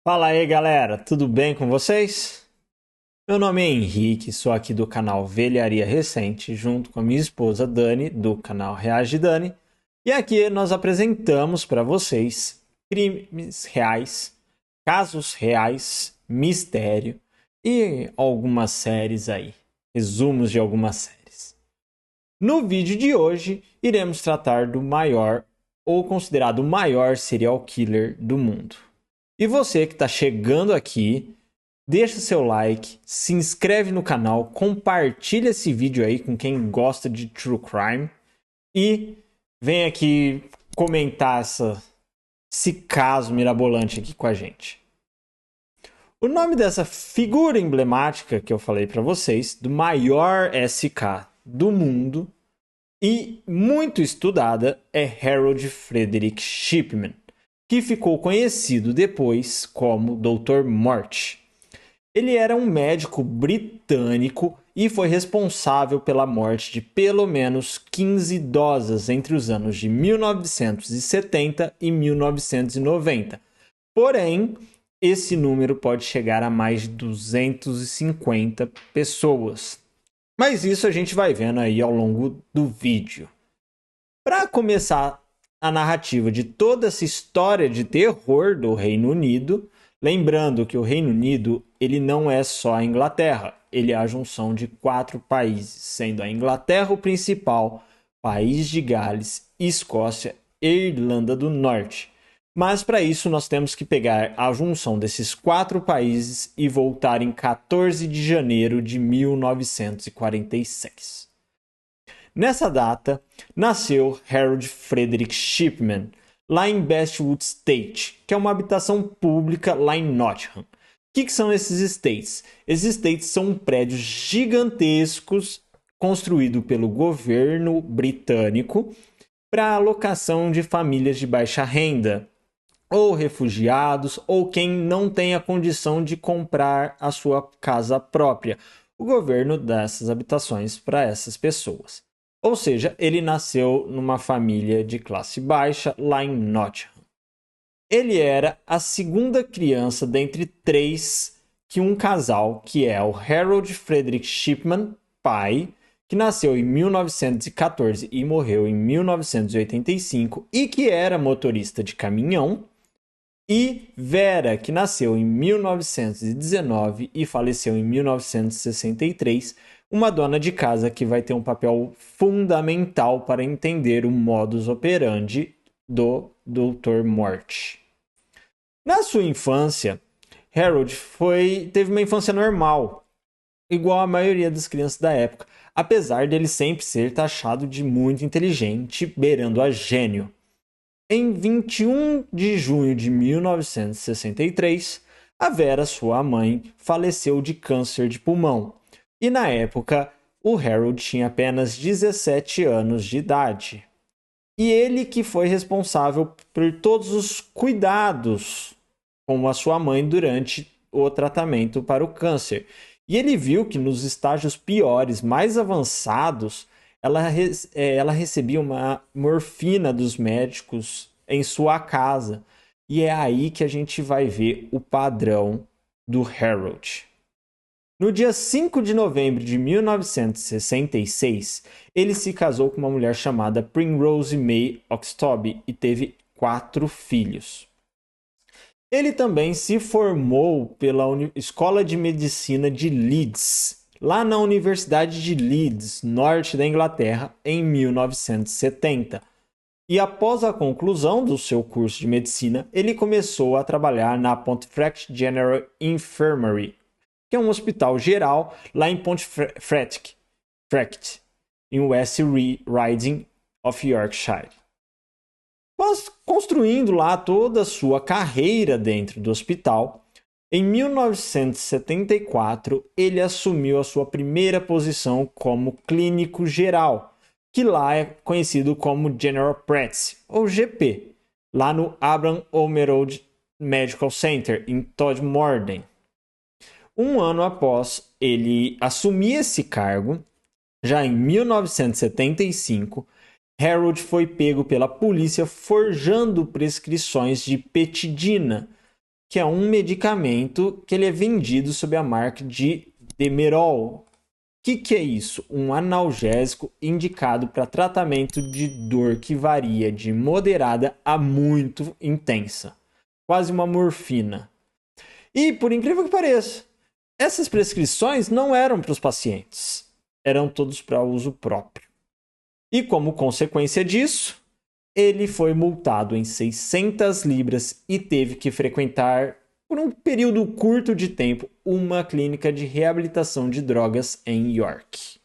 Fala aí, galera, tudo bem com vocês? Meu nome é Henrique, sou aqui do canal Velharia Recente, junto com a minha esposa Dani, do canal Reage Dani, e aqui nós apresentamos para vocês crimes reais, casos reais, mistério e algumas séries aí, resumos de algumas séries. No vídeo de hoje, iremos tratar do maior ou considerado o maior serial killer do mundo. E você que está chegando aqui, deixa seu like, se inscreve no canal, compartilha esse vídeo aí com quem gosta de True Crime e vem aqui comentar esse caso mirabolante aqui com a gente. O nome dessa figura emblemática que eu falei para vocês, do maior SK do mundo e muito estudada, é Harold Frederick Shipman, que ficou conhecido depois como Dr. Morte. Ele era um médico britânico e foi responsável pela morte de pelo menos 15 idosas entre os anos de 1970 e 1990. Porém, esse número pode chegar a mais de 250 pessoas. Mas isso a gente vai vendo aí ao longo do vídeo. Para começar a narrativa de toda essa história de terror do Reino Unido, lembrando que o Reino Unido ele não é só a Inglaterra, ele é a junção de 4 países, sendo a Inglaterra o principal, País de Gales, Escócia e Irlanda do Norte. Mas para isso nós temos que pegar a junção desses 4 países e voltar em 14 de janeiro de 1946. Nessa data, nasceu Harold Frederick Shipman, lá em Bestwood Estate, que é uma habitação pública lá em Nottingham. O que são esses estates? Esses estates são prédios gigantescos construídos pelo governo britânico para alocação de famílias de baixa renda, ou refugiados, ou quem não tem a condição de comprar a sua casa própria. O governo dá essas habitações para essas pessoas. Ou seja, ele nasceu numa família de classe baixa lá em Nottingham. Ele era a segunda criança dentre 3 que um casal, que é o Harold Frederick Shipman, pai, que nasceu em 1914 e morreu em 1985 e que era motorista de caminhão, e Vera, que nasceu em 1919 e faleceu em 1963, uma dona de casa que vai ter um papel fundamental para entender o modus operandi do Dr. Morte. Na sua infância, Harold teve uma infância normal, igual a maioria das crianças da época, apesar dele sempre ser taxado de muito inteligente, beirando a gênio. Em 21 de junho de 1963, a Vera, sua mãe, faleceu de câncer de pulmão. E na época, o Harold tinha apenas 17 anos de idade. E ele que foi responsável por todos os cuidados com a sua mãe durante o tratamento para o câncer. E ele viu que nos estágios piores, mais avançados, ela recebia uma morfina dos médicos em sua casa. E é aí que a gente vai ver o padrão do Harold. No dia 5 de novembro de 1966, ele se casou com uma mulher chamada Primrose May Oxtoby e teve 4 filhos. Ele também se formou pela Escola de Medicina de Leeds, lá na Universidade de Leeds, norte da Inglaterra, em 1970. E após a conclusão do seu curso de medicina, ele começou a trabalhar na Pontefract General Infirmary, que é um hospital geral lá em Pontefract, em West Riding of Yorkshire. Construindo lá toda a sua carreira dentro do hospital, em 1974 ele assumiu a sua primeira posição como clínico geral, que lá é conhecido como General Practice, ou GP, lá no Abraham Ormerod Medical Center, em Todmorden. Um ano após ele assumir esse cargo, já em 1975, Harold foi pego pela polícia forjando prescrições de petidina, que é um medicamento que ele é vendido sob a marca de Demerol. O que é isso? Um analgésico indicado para tratamento de dor que varia de moderada a muito intensa. Quase uma morfina. E, por incrível que pareça, essas prescrições não eram para os pacientes. Eram todos para uso próprio. E como consequência disso, ele foi multado em 600 libras e teve que frequentar, por um período curto de tempo, uma clínica de reabilitação de drogas em York.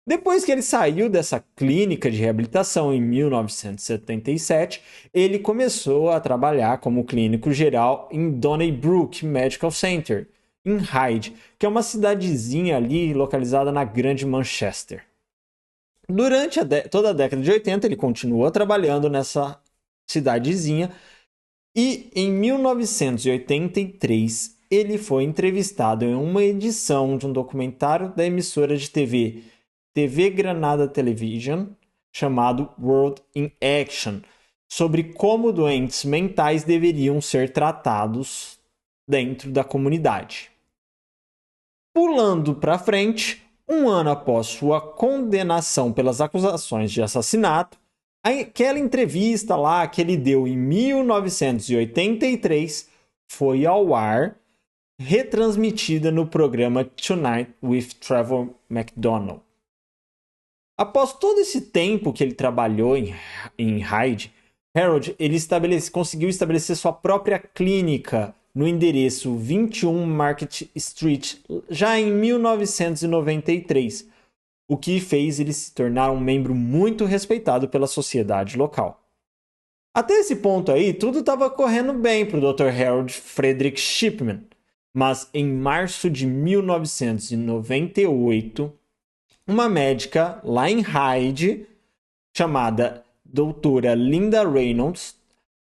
Depois que ele saiu dessa clínica de reabilitação em 1977, ele começou a trabalhar como clínico geral em Donnybrook Medical Center, em Hyde, que é uma cidadezinha ali localizada na Grande Manchester. Durante toda a década de 80, ele continuou trabalhando nessa cidadezinha e em 1983 ele foi entrevistado em uma edição de um documentário da emissora de TV Granada Television, chamado World in Action, sobre como doentes mentais deveriam ser tratados dentro da comunidade. Pulando para frente, um ano após sua condenação pelas acusações de assassinato, aquela entrevista lá que ele deu em 1983 foi ao ar, retransmitida no programa Tonight with Trevor McDonald. Após todo esse tempo que ele trabalhou em Hyde, Harold conseguiu estabelecer sua própria clínica no endereço 21 Market Street, já em 1993, o que fez ele se tornar um membro muito respeitado pela sociedade local. Até esse ponto aí, tudo estava correndo bem para o Dr. Harold Frederick Shipman, mas em março de 1998, uma médica lá em Hyde, chamada doutora Linda Reynolds,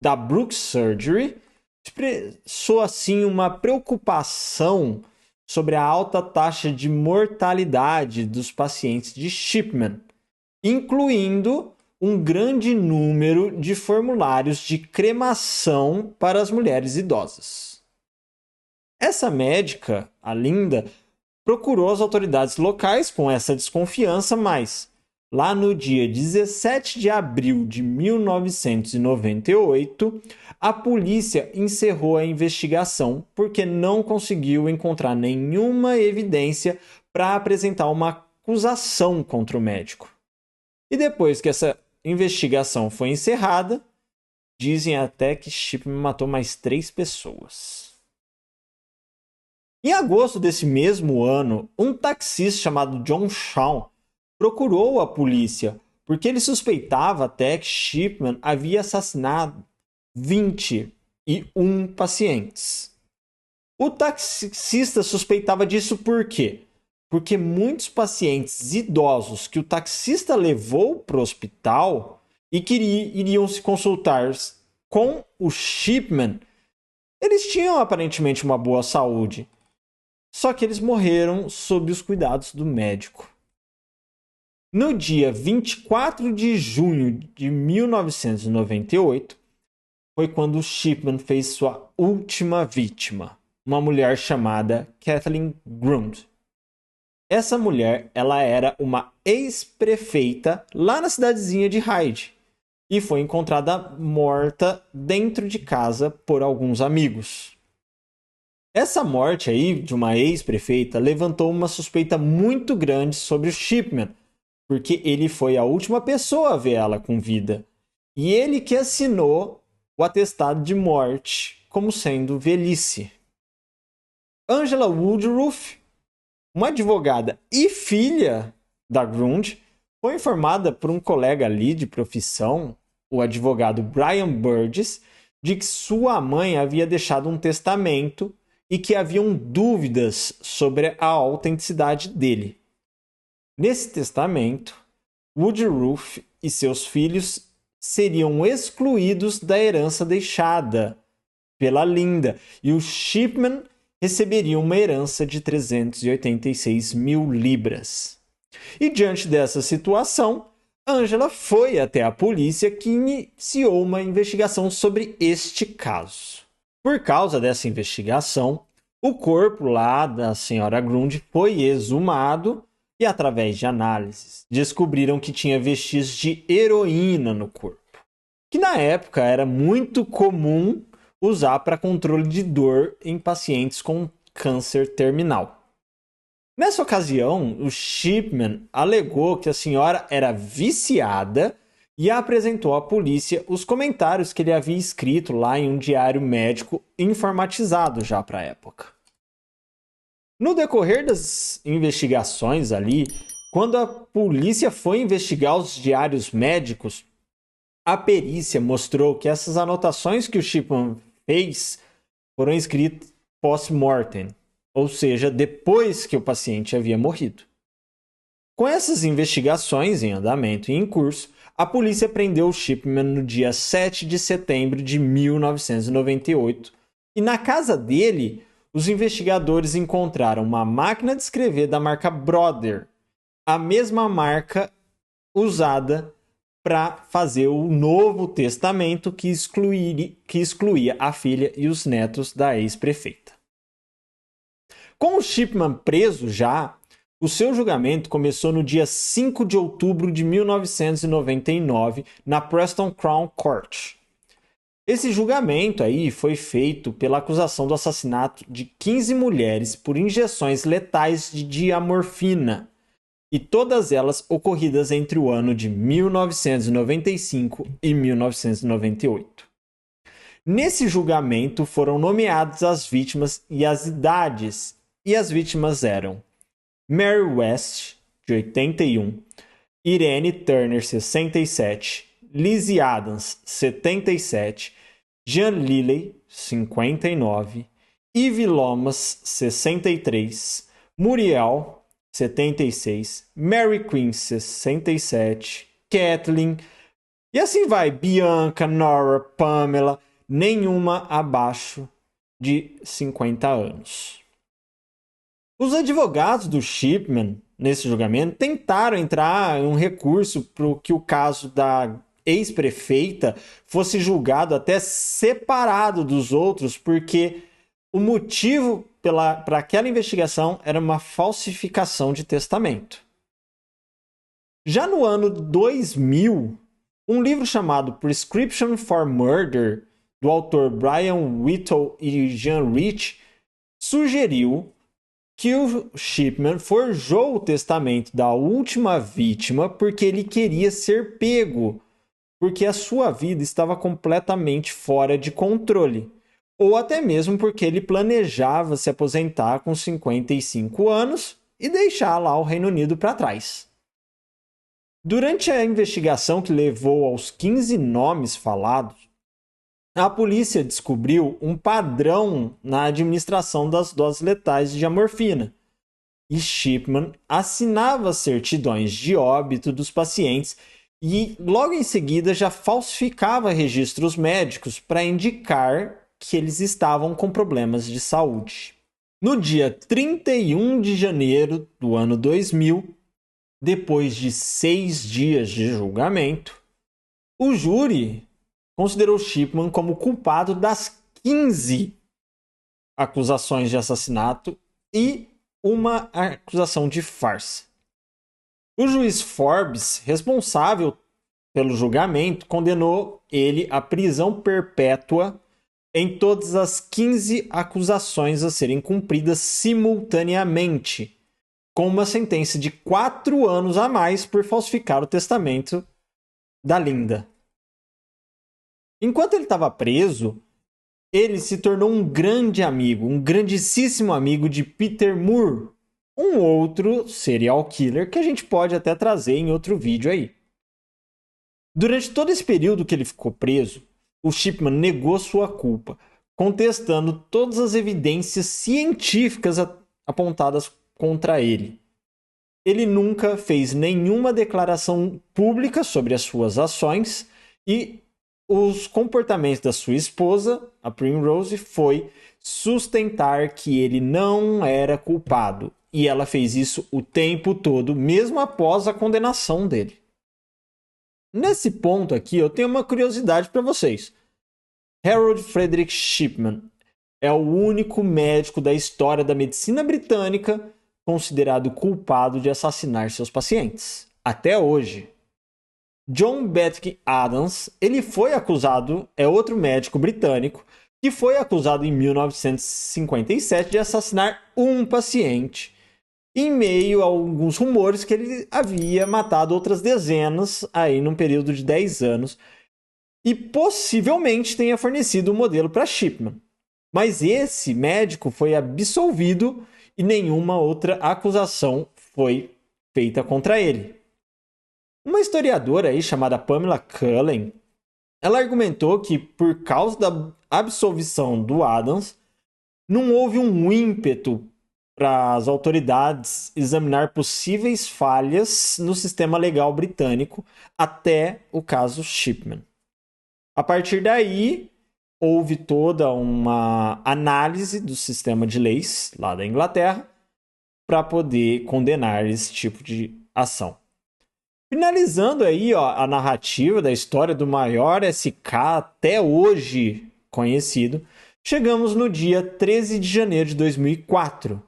da Brooks Surgery, expressou assim uma preocupação sobre a alta taxa de mortalidade dos pacientes de Shipman, incluindo um grande número de formulários de cremação para as mulheres idosas. Essa médica, a Linda, procurou as autoridades locais com essa desconfiança, mas lá no dia 17 de abril de 1998, a polícia encerrou a investigação porque não conseguiu encontrar nenhuma evidência para apresentar uma acusação contra o médico. E depois que essa investigação foi encerrada, dizem até que Shipman matou mais 3 pessoas. Em agosto desse mesmo ano, um taxista chamado John Shaw procurou a polícia porque ele suspeitava até que Shipman havia assassinado 21 pacientes. O taxista suspeitava disso por quê? Porque muitos pacientes idosos que o taxista levou para o hospital e que iriam se consultar com o Shipman, eles tinham aparentemente uma boa saúde. Só que eles morreram sob os cuidados do médico. No dia 24 de junho de 1998, foi quando Shipman fez sua última vítima, uma mulher chamada Kathleen Grund. Essa mulher, ela era uma ex-prefeita lá na cidadezinha de Hyde e foi encontrada morta dentro de casa por alguns amigos. Essa morte aí de uma ex-prefeita levantou uma suspeita muito grande sobre o Shipman, porque ele foi a última pessoa a ver ela com vida. E ele que assinou o atestado de morte como sendo velhice. Angela Woodruff, uma advogada e filha da Grund, foi informada por um colega ali de profissão, o advogado Brian Burgess, de que sua mãe havia deixado um testamento e que haviam dúvidas sobre a autenticidade dele. Nesse testamento, Woodruff e seus filhos seriam excluídos da herança deixada pela Linda, e o Shipman receberia uma herança de 386 mil libras. E diante dessa situação, Angela foi até a polícia, que iniciou uma investigação sobre este caso. Por causa dessa investigação, o corpo lá da senhora Grundy foi exumado e, através de análises, descobriram que tinha vestígios de heroína no corpo, que na época era muito comum usar para controle de dor em pacientes com câncer terminal. Nessa ocasião, o Shipman alegou que a senhora era viciada e apresentou à polícia os comentários que ele havia escrito lá em um diário médico informatizado já para a época. No decorrer das investigações ali, quando a polícia foi investigar os diários médicos, a perícia mostrou que essas anotações que o Shipman fez foram escritas post-mortem, ou seja, depois que o paciente havia morrido. Com essas investigações em andamento e em curso, a polícia prendeu o Shipman no dia 7 de setembro de 1998 e na casa dele, os investigadores encontraram uma máquina de escrever da marca Brother, a mesma marca usada para fazer o Novo Testamento que excluía a filha e os netos da ex-prefeita. Com o Shipman preso já, o seu julgamento começou no dia 5 de outubro de 1999 na Preston Crown Court. Esse julgamento aí foi feito pela acusação do assassinato de 15 mulheres por injeções letais de diamorfina, e todas elas ocorridas entre o ano de 1995 e 1998. Nesse julgamento foram nomeadas as vítimas e as idades, e as vítimas eram Mary West, de 81, Irene Turner, 67, Lizzie Adams, 77, Jean Lilley, 59, Ivy Lomas, 63, Muriel, 76, Mary Queen, 67, Kathleen, e assim vai, Bianca, Nora, Pamela, nenhuma abaixo de 50 anos. Os advogados do Shipman, nesse julgamento, tentaram entrar em um recurso para que o caso da ex-prefeita fosse julgado até separado dos outros, porque o motivo para aquela investigação era uma falsificação de testamento. Já no ano 2000, um livro chamado Prescription for Murder, do autor Brian Whittle e Jean Rich, sugeriu que o Shipman forjou o testamento da última vítima porque ele queria ser pego, porque a sua vida estava completamente fora de controle, ou até mesmo porque ele planejava se aposentar com 55 anos e deixar lá o Reino Unido para trás. Durante a investigação que levou aos 15 nomes falados, a polícia descobriu um padrão na administração das doses letais de diamorfina. E Shipman assinava certidões de óbito dos pacientes e logo em seguida já falsificava registros médicos para indicar que eles estavam com problemas de saúde. No dia 31 de janeiro do ano 2000, depois de 6 dias de julgamento, o júri considerou Shipman como culpado das 15 acusações de assassinato e uma acusação de farsa. O juiz Forbes, responsável pelo julgamento, condenou ele à prisão perpétua em todas as 15 acusações a serem cumpridas simultaneamente, com uma sentença de 4 anos a mais por falsificar o testamento da Linda. Enquanto ele estava preso, ele se tornou um grande amigo, um grandíssimo amigo de Peter Moore, um outro serial killer que a gente pode até trazer em outro vídeo aí. Durante todo esse período que ele ficou preso, o Shipman negou sua culpa, contestando todas as evidências científicas apontadas contra ele. Ele nunca fez nenhuma declaração pública sobre as suas ações e os comportamentos da sua esposa, a Primrose, foi sustentar que ele não era culpado. E ela fez isso o tempo todo, mesmo após a condenação dele. Nesse ponto aqui, eu tenho uma curiosidade para vocês. Harold Frederick Shipman é o único médico da história da medicina britânica considerado culpado de assassinar seus pacientes. Até hoje. John Bethke Adams, ele foi acusado, é outro médico britânico, que foi acusado em 1957 de assassinar um paciente, em meio a alguns rumores que ele havia matado outras dezenas aí num período de 10 anos e possivelmente tenha fornecido um modelo para Shipman. Mas esse médico foi absolvido e nenhuma outra acusação foi feita contra ele. Uma historiadora aí chamada Pamela Cullen, ela argumentou que por causa da absolvição do Adams, não houve um ímpeto para as autoridades examinar possíveis falhas no sistema legal britânico até o caso Shipman. A partir daí, houve toda uma análise do sistema de leis lá da Inglaterra para poder condenar esse tipo de ação. Finalizando aí a narrativa da história do maior SK até hoje conhecido, chegamos no dia 13 de janeiro de 2004,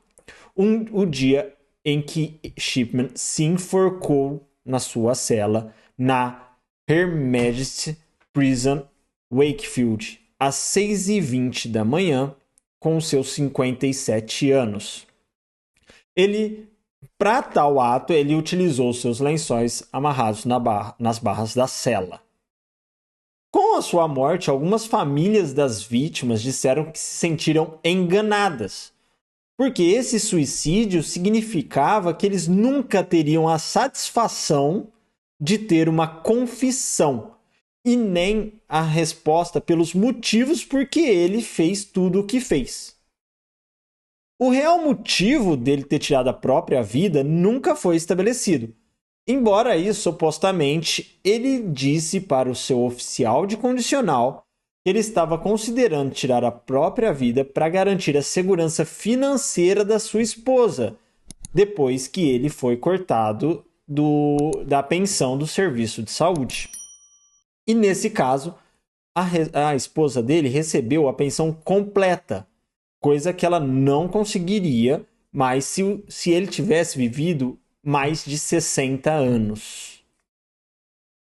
o dia em que Shipman se enforcou na sua cela na Her Majesty's Prison Wakefield, às 6h20 da manhã, com seus 57 anos. Para tal ato, ele utilizou seus lençóis amarrados nas barras da cela. Com a sua morte, algumas famílias das vítimas disseram que se sentiram enganadas, porque esse suicídio significava que eles nunca teriam a satisfação de ter uma confissão e nem a resposta pelos motivos por que ele fez tudo o que fez. O real motivo dele ter tirado a própria vida nunca foi estabelecido, embora isso, supostamente, ele disse para o seu oficial de condicional que ele estava considerando tirar a própria vida para garantir a segurança financeira da sua esposa, depois que ele foi cortado da pensão do serviço de saúde. E nesse caso, a esposa dele recebeu a pensão completa, coisa que ela não conseguiria mais se ele tivesse vivido mais de 60 anos.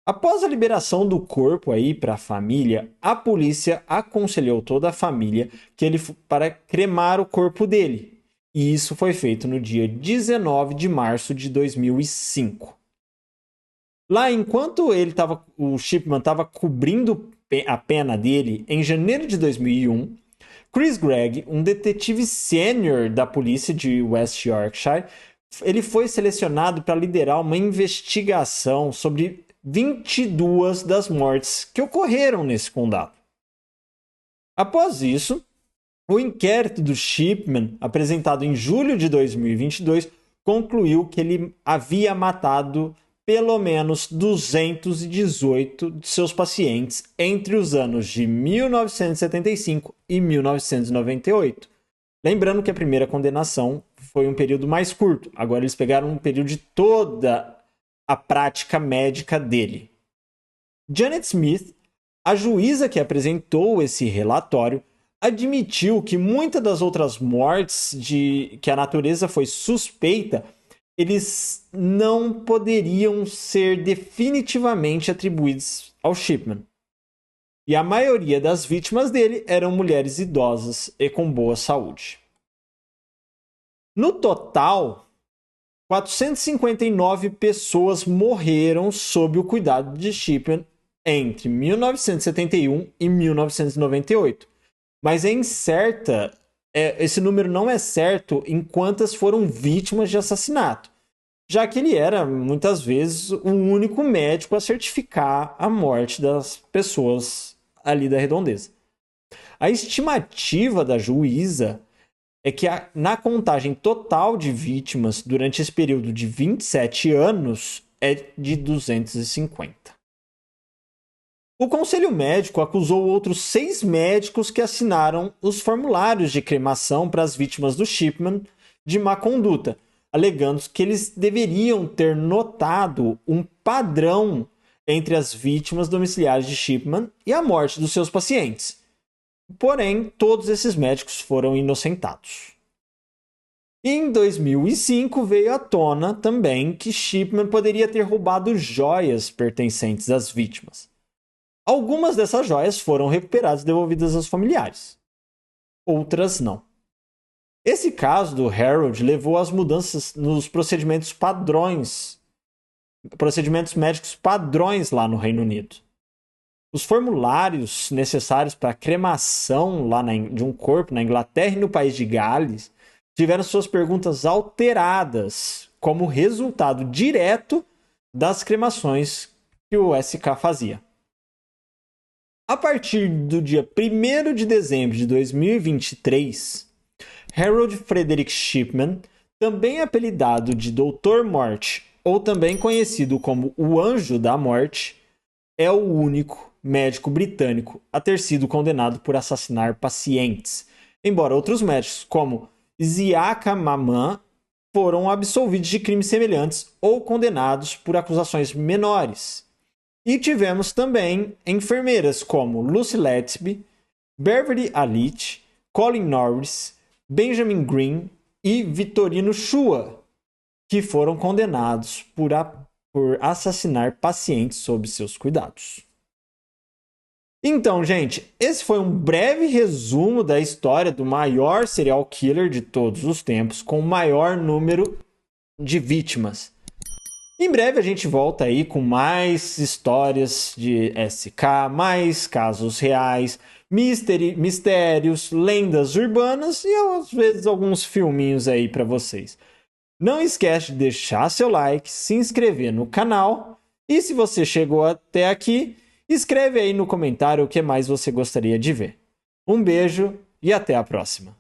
Após a liberação do corpo aí para a família, a polícia aconselhou toda a família para cremar o corpo dele. E isso foi feito no dia 19 de março de 2005. Lá, enquanto o Shipman estava cobrindo a pena dele, em janeiro de 2001, Chris Gregg, um detetive sênior da polícia de West Yorkshire, ele foi selecionado para liderar uma investigação sobre 22 das mortes que ocorreram nesse condado. Após isso, o inquérito do Shipman, apresentado em julho de 2022, concluiu que ele havia matado pelo menos 218 de seus pacientes entre os anos de 1975 e 1998. Lembrando que a primeira condenação foi um período mais curto. Agora eles pegaram um período de toda a prática médica dele. Janet Smith, a juíza que apresentou esse relatório, admitiu que muitas das outras mortes que a natureza foi suspeita, eles não poderiam ser definitivamente atribuídos ao Shipman. E a maioria das vítimas dele eram mulheres idosas e com boa saúde. No total, 459 pessoas morreram sob o cuidado de Shipman entre 1971 e 1998. Mas é incerta, esse número não é certo em quantas foram vítimas de assassinato, já que ele era, muitas vezes, o único médico a certificar a morte das pessoas ali da redondeza. A estimativa da juíza é que na contagem total de vítimas durante esse período de 27 anos é de 250. O Conselho Médico acusou outros 6 médicos que assinaram os formulários de cremação para as vítimas do Shipman de má conduta, alegando que eles deveriam ter notado um padrão entre as vítimas domiciliares de Shipman e a morte dos seus pacientes. Porém, todos esses médicos foram inocentados. Em 2005 veio à tona também que Shipman poderia ter roubado joias pertencentes às vítimas. Algumas dessas joias foram recuperadas e devolvidas aos familiares. Outras não. Esse caso do Harold levou às mudanças nos procedimentos médicos padrões lá no Reino Unido. Os formulários necessários para a cremação de um corpo na Inglaterra e no país de Gales tiveram suas perguntas alteradas como resultado direto das cremações que o SK fazia. A partir do dia 1º de dezembro de 2023, Harold Frederick Shipman, também apelidado de Dr. Morte, ou também conhecido como o Anjo da Morte, é o único médico britânico a ter sido condenado por assassinar pacientes, embora outros médicos, como Ziaka Maman, foram absolvidos de crimes semelhantes ou condenados por acusações menores. E tivemos também enfermeiras como Lucy Letby, Beverly Alit, Colin Norris, Benjamin Green e Vitorino Chua, que foram condenados por assassinar pacientes sob seus cuidados. Então, gente, esse foi um breve resumo da história do maior serial killer de todos os tempos, com o maior número de vítimas. Em breve a gente volta aí com mais histórias de SK, mais casos reais, mistérios, lendas urbanas e às vezes alguns filminhos aí para vocês. Não esquece de deixar seu like, se inscrever no canal e se você chegou até aqui, escreve aí no comentário o que mais você gostaria de ver. Um beijo e até a próxima.